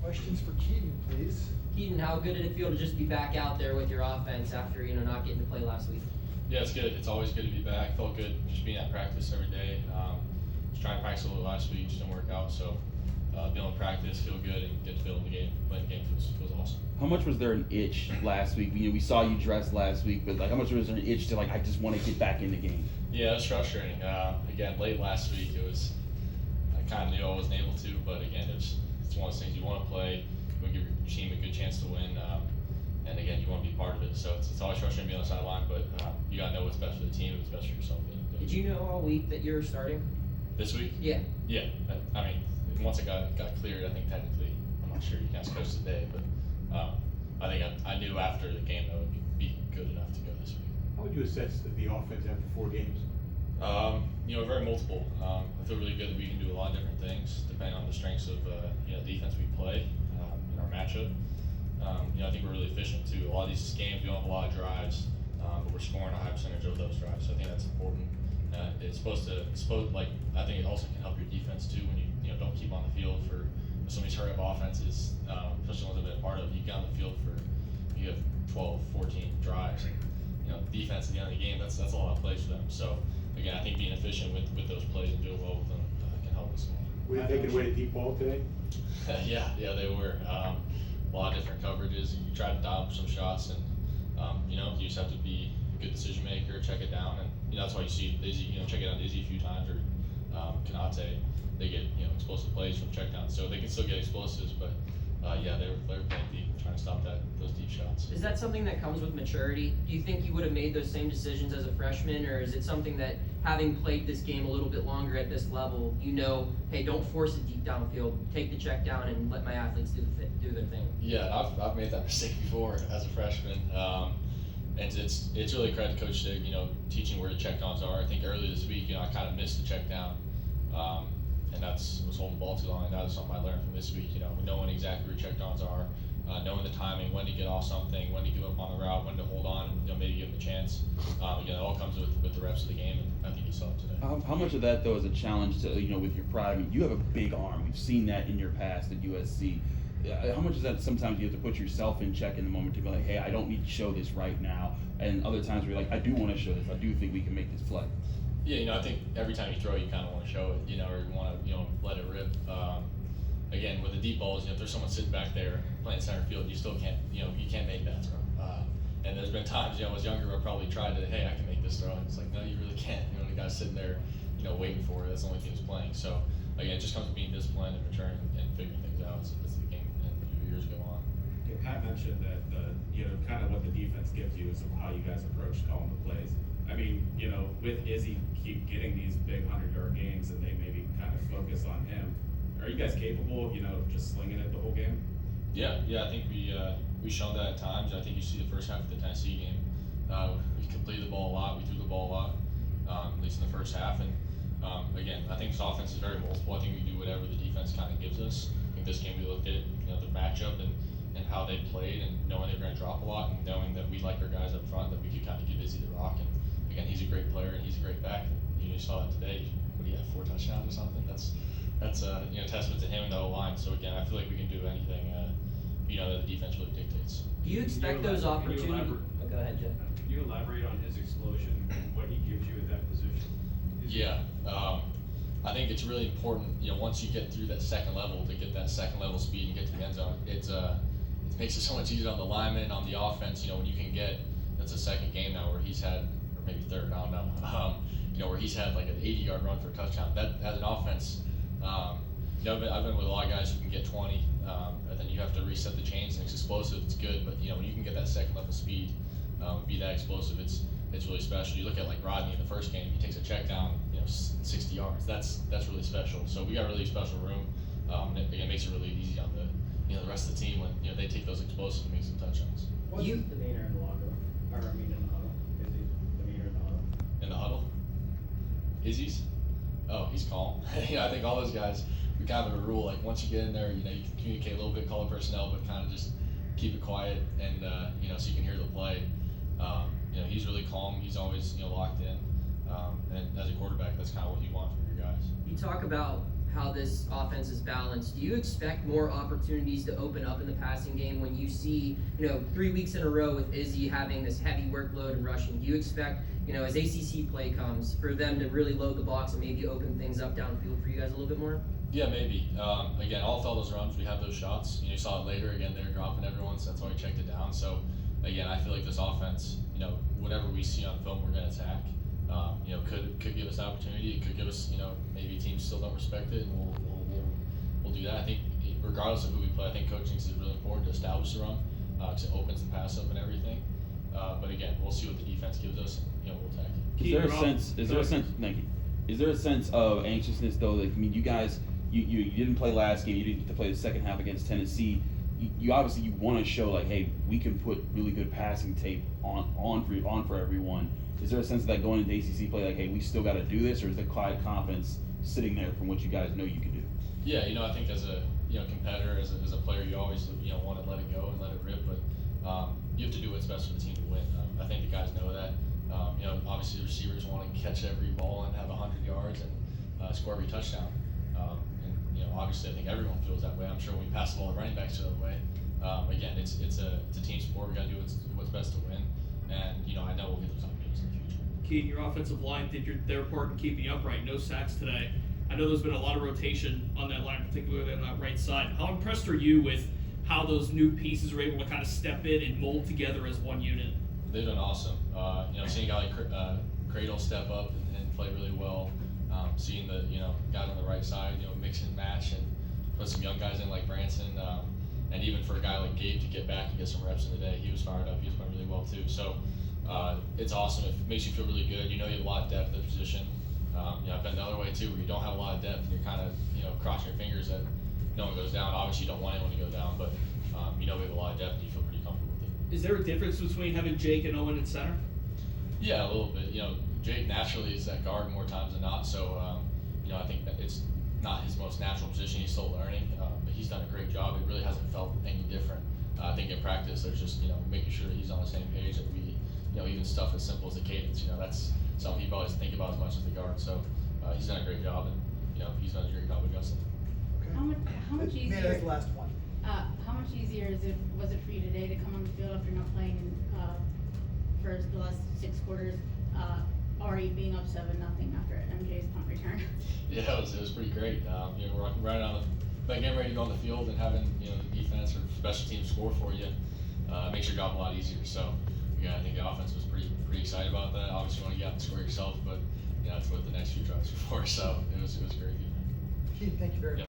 Questions for Kedon, please. Kedon, how good did it feel to just be back out there with your offense after not getting to play last week? Yeah, it's good. It's always good to be back. Felt good just being at practice every day. Was trying to practice a little last week, just didn't work out. So being able to practice, feel good, and get to build the game, playing the game was awesome. How much was there an itch last week? We saw you dressed last week, but how much was there an itch to I just want to get back in the game? Yeah, it was frustrating. Again, late last week, I kind of knew I wasn't able to, but again, it's one of those things you want to play. You want to give your team a good chance to win, and again, you want to be part of it. So it's always frustrating to be on the sideline, but you got to know what's best for the team, what's best for yourself. Did you know all week that you're starting? This week? Yeah. Yeah. I mean, once it got cleared, I think technically, I'm not sure you can ask coach today, but I think I knew after the game that would be good enough to go this week. How would you assess the offense after 4 games? Very multiple. I feel really good that we can do a lot of different things depending on the strengths of defense we play in our matchup. I think we're really efficient too. A lot of these games we don't have a lot of drives, but we're scoring a high percentage of those drives. So I think that's important. It's supposed I think it also can help your defense too when you don't keep on the field for some of these hurry up offenses, especially ones I've been a part of. You get on the field you have 12, 14 drives. Defense at the end of the game, that's a lot of plays for them. So again, I think being efficient with those plays and doing well with them can help us a lot. Were they taking away the deep ball today? yeah, they were. A lot of different coverages. You try to dial up some shots, and you just have to be a good decision maker, check it down, and that's why you see Izzy, check it down to Izzy a few times, or Kanate. They get explosive plays from check down, so they can still get explosives, but they were playing deep, trying to stop those deep shots. Is that something that comes with maturity? Do you think you would have made those same decisions as a freshman, or is it something that, having played this game a little bit longer at this level, hey, don't force it deep downfield, take the check down and let my athletes do their thing? Yeah, I've made that mistake before as a freshman, and it's really a credit to Coach Stig, teaching where the check downs are. I think early this week, I kind of missed the check down, and was holding the ball too long. And that was something I learned from this week. Knowing exactly where check downs are, knowing the timing, when to get off something, when to give up on the route, when to hold on, and maybe give them a chance. Again, it all comes with the reps of the game, and I think you saw it today. How much of that though is a challenge to with your pride? I mean, you have a big arm. We've seen that in your past at USC. How much is that sometimes you have to put yourself in check in the moment to be like, hey, I don't need to show this right now, and other times where you're like, I do want to show this. I do think we can make this play. Yeah, I think every time you throw, you kind of want to show it, or you want to, let it rip. Again, with the deep balls, if there's someone sitting back there playing center field, you still can't, you can't make that throw. And there's been times, I was younger, where I probably tried to, hey, I can make this throw, and it's like, no, you really can't. The guy's sitting there, waiting for it. That's the only thing he's playing. So again, it just comes to being disciplined and maturing and figuring things out as the game and years go on. Yeah, Pat mentioned that kind of what the defense gives you is how you guys approach calling the plays. I mean, with Izzy keep getting these big 100-yard games, and they maybe kind of focus on him. Are you guys capable of, just slinging it the whole game? Yeah, I think we've shown that at times. I think you see the first half of the Tennessee game. We completed the ball a lot. We threw the ball a lot, at least in the first half. And again, I think this offense is very multiple. I think we do whatever the defense kind of gives us. I think this game we looked at the matchup and how they played, and knowing they're going to drop a lot, and knowing that we like our guys up front, that we could kind of give Izzy the rock. And again, he's a great player and he's a great back. You saw it today. What do you have, 4 touchdowns or something? That's testament to him and the O-line. So again, I feel like we can do anything that the defense really dictates. Do you expect those opportunities? Go ahead, Jeff. Can you elaborate on his explosion and what he gives you at that position? Yeah, I think it's really important. Once you get through that second level, to get that second level speed and get to the end zone, it makes it so much easier on the lineman, on the offense. When you can get, that's a second game now where he's had, or maybe third, I don't know. Where he's had like an 80-yard run for a touchdown. That as an offense, I've been with a lot of guys who can get 20, and then you have to reset the chains, and it's explosive. It's good, but when you can get that second level speed, be that explosive, it's really special. You look at like Rodney in the first game, he takes a check down, 60 yards. That's really special. So we got really special room. It makes it really easy on the rest of the team when they take those explosives and make some touchdowns. What's the demeanor in the locker room? In the huddle. Is he the demeanor in the huddle? In the huddle? Izzy's? Oh, he's calm. I think all those guys, we kind of have a rule, like once you get in there, you can communicate a little bit, call the personnel, but kind of just keep it quiet and, so you can hear the play. He's really calm. He's always, locked in. And as a quarterback, that's kind of what you want from your guys. You talk about how this offense is balanced, do you expect more opportunities to open up in the passing game when you see, 3 weeks in a row with Izzy having this heavy workload and rushing? Do you expect, as ACC play comes, for them to really load the box and maybe open things up downfield for you guys a little bit more? Yeah, maybe. Again, all those runs, we have those shots. You saw it later. Again, they're dropping everyone, so that's why we checked it down. So, again, I feel like this offense, whatever we see on film, we're going to attack. Could give us opportunity. It could give us, maybe teams still don't respect it, and we'll do that. I think regardless of who we play, I think coaching is really important to establish the run, because it opens the pass up and everything. But again, we'll see what the defense gives us, and we'll attack. Is there a sense of anxiousness though? Like, I mean, you guys, you didn't play last game. You didn't get to play the second half against Tennessee. You obviously want to show like, hey, we can put really good passing tape on for everyone. Is there a sense of that going into ACC play, like, hey, we still got to do this, or is the quiet confidence sitting there from what you guys know you can do? Yeah, I think as a competitor, as a player, you always want to let it go and let it rip, but you have to do what's best for the team to win. I think the guys know that. Obviously the receivers want to catch every ball and have 100 yards and score every touchdown. Obviously I think everyone feels that way. I'm sure when we pass the ball to running backs the other way. Again, it's a team sport. We got to do what's best to win, and I know we'll get those opportunities in the future. Kedon, your offensive line did their part in keeping you upright. No sacks today. I know there's been a lot of rotation on that line, particularly on that right side. How impressed are you with how those new pieces are able to kind of step in and mold together as one unit? They've done awesome. Seeing a guy like Cradle step up and play really well. Seeing the guys on the right side, mix and match, and put some young guys in like Branson, and even for a guy like Gabe to get back and get some reps in the day, he was fired up. He was playing really well too. So it's awesome. It makes you feel really good. You have a lot of depth at the position. I've been the other way too, where you don't have a lot of depth and you're kind of crossing your fingers that no one goes down. Obviously, you don't want anyone to go down, but we have a lot of depth and you feel pretty comfortable with it. Is there a difference between having Jake and Owen in center? Yeah, a little bit. Jake naturally is that guard more times than not, so I think that it's not his most natural position. He's still learning, but he's done a great job. It really hasn't felt any different. I think in practice, there's just making sure that he's on the same page, that we even stuff as simple as the cadence. That's something he probably doesn't think about as much as the guard. So he's done a great job, and he's done a great job adjusting. Okay. How much easier? Man, that's the last one. How much easier was it for you today to come on the field after not playing for the last 6 quarters? Already being up 7-0 after MJ's punt return. Yeah, it was pretty great. We're running on getting ready to go on the field and having the defense or special teams score for you makes your job a lot easier. So I think the offense was pretty excited about that. Obviously, you want to get out and score yourself, but that's what the next few drives are for. So it was great. Keith, thank you very much.